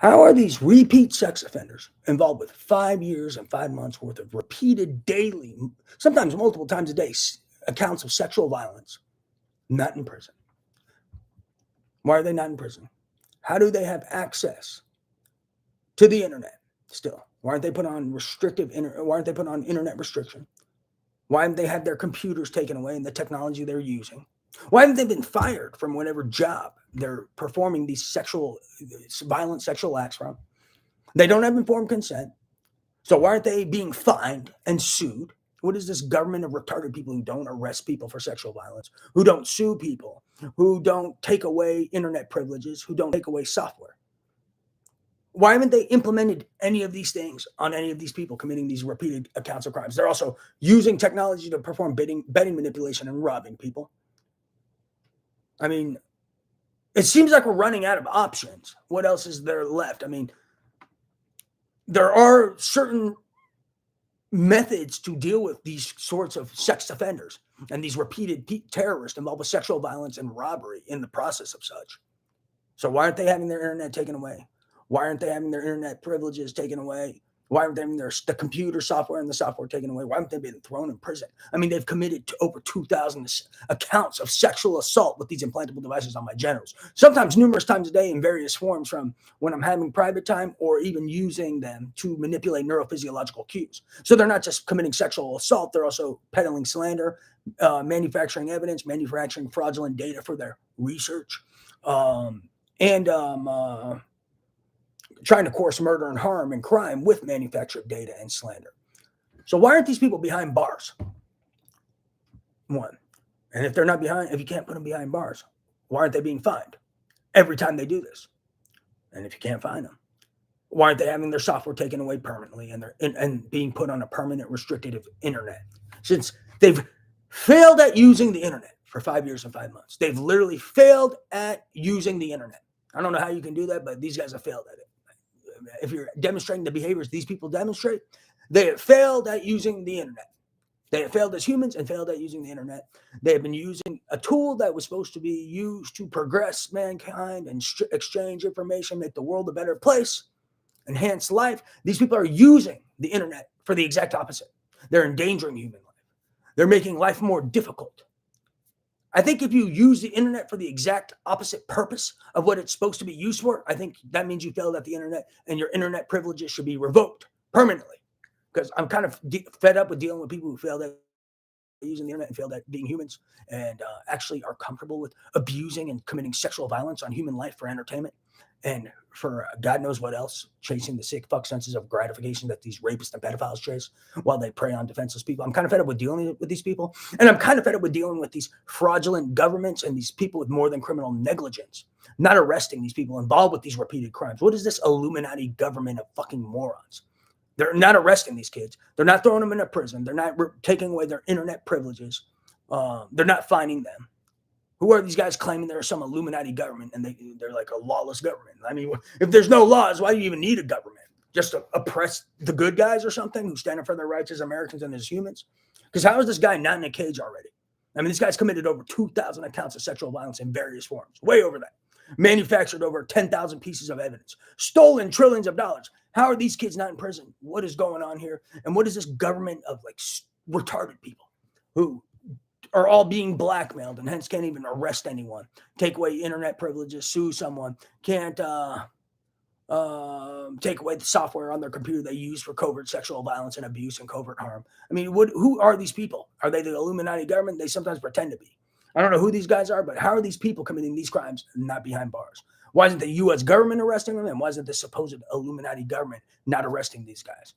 How are these repeat sex offenders involved with 5 years and 5 months worth of repeated daily, sometimes multiple times a day, accounts of sexual violence, not in prison? Why are they not in prison? How do they have access to the internet still? Why aren't they put on why aren't they put on internet restriction? Why haven't they had their computers taken away and the technology they're using? Why haven't they been fired from whatever job they're performing these violent sexual acts from? They don't have informed consent. So why aren't they being fined and sued? What is this government of retarded people who don't arrest people for sexual violence, who don't sue people, who don't take away internet privileges, who don't take away software? Why haven't they implemented any of these things on any of these people committing these repeated accounts of crimes? They're also using technology to perform betting manipulation and robbing people. I mean, it seems like we're running out of options. What else is there left? I mean, there are certain methods to deal with these sorts of sex offenders and these repeated terrorists involved with sexual violence and robbery in the process of such. So why aren't they having their internet taken away? Why aren't they having their internet privileges taken away? Why aren't they having the computer software and the software taken away? Why haven't they been thrown in prison? I mean, they've committed to over 2,000 accounts of sexual assault with these implantable devices on my genitals, sometimes numerous times a day in various forms, from when I'm having private time or even using them to manipulate neurophysiological cues. So they're not just committing sexual assault, they're also peddling slander, manufacturing evidence, manufacturing fraudulent data for their research, and trying to coerce murder and harm and crime with manufactured data and slander. So why aren't these people behind bars? One. And if they're not if you can't put them behind bars, why aren't they being fined every time they do this? And if you can't find them, why aren't they having their software taken away permanently and being put on a permanent restricted internet? Since they've failed at using the internet for 5 years and 5 months. They've literally failed at using the internet. I don't know how you can do that, but these guys have failed at it. If you're demonstrating the behaviors these people demonstrate, they have failed at using the internet. They have failed as humans and failed at using the internet. They have been using a tool that was supposed to be used to progress mankind and exchange information, make the world a better place, enhance life. These people are using the internet for the exact opposite. They're endangering human life. They're making life more difficult. I think if you use the internet for the exact opposite purpose of what it's supposed to be used for, I think that means you failed at the internet and your internet privileges should be revoked permanently. Because I'm kind of fed up with dealing with people who failed at using the internet and failed at being humans and actually are comfortable with abusing and committing sexual violence on human life for entertainment and for God knows what else, chasing the sick fuck senses of gratification that these rapists and pedophiles chase while they prey on defenseless people. I'm kind of fed up with dealing with these people. And I'm kind of fed up with dealing with these fraudulent governments and these people with more than criminal negligence, not arresting these people involved with these repeated crimes. What is this Illuminati government of fucking morons? They're not arresting these kids. They're not throwing them in a prison. They're not taking away their internet privileges. They're not fining them. Who are these guys claiming they're some Illuminati government and they're like a lawless government? I mean, if there's no laws, why do you even need a government? Just to oppress the good guys or something who stand up for their rights as Americans and as humans? Because how is this guy not in a cage already? I mean, this guy's committed over 2,000 accounts of sexual violence in various forms, way over that. Manufactured over 10,000 pieces of evidence, stolen trillions of dollars. How are these kids not in prison? What is going on here? And what is this government of like retarded people who are all being blackmailed and hence can't even arrest anyone, take away internet privileges, sue someone, can't take away the software on their computer they use for covert sexual violence and abuse and covert harm? I mean, who are these people? Are they the Illuminati government? They sometimes pretend to be. I don't know who these guys are, but how are these people committing these crimes not behind bars? Why isn't the U.S. government arresting them? And why isn't the supposed Illuminati government not arresting these guys?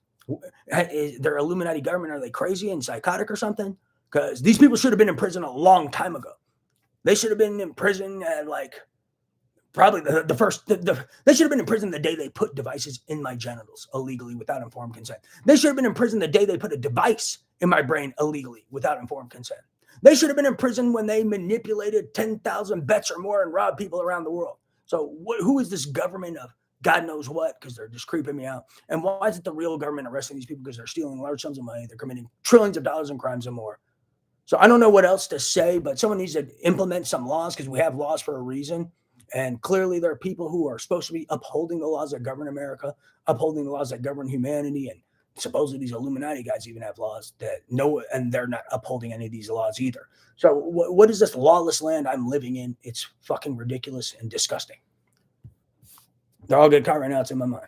Is their Illuminati government, are they crazy and psychotic or something? Because these people should have been in prison a long time ago. They should have been in prison at like probably they should have been in prison the day they put devices in my genitals illegally without informed consent. They should have been in prison the day they put a device in my brain illegally without informed consent. They should have been in prison when they manipulated 10,000 bets or more and robbed people around the world. So who is this government of God knows what? Because they're just creeping me out. And why isn't the real government arresting these people? Because they're stealing large sums of money. They're committing trillions of dollars in crimes and more. So I don't know what else to say, but someone needs to implement some laws because we have laws for a reason. And clearly, there are people who are supposed to be upholding the laws that govern America, upholding the laws that govern humanity. And supposedly, these Illuminati guys even have laws that no, and they're not upholding any of these laws either. So, what is this lawless land I'm living in? It's fucking ridiculous and disgusting. They're all good caught right now. It's in my mind.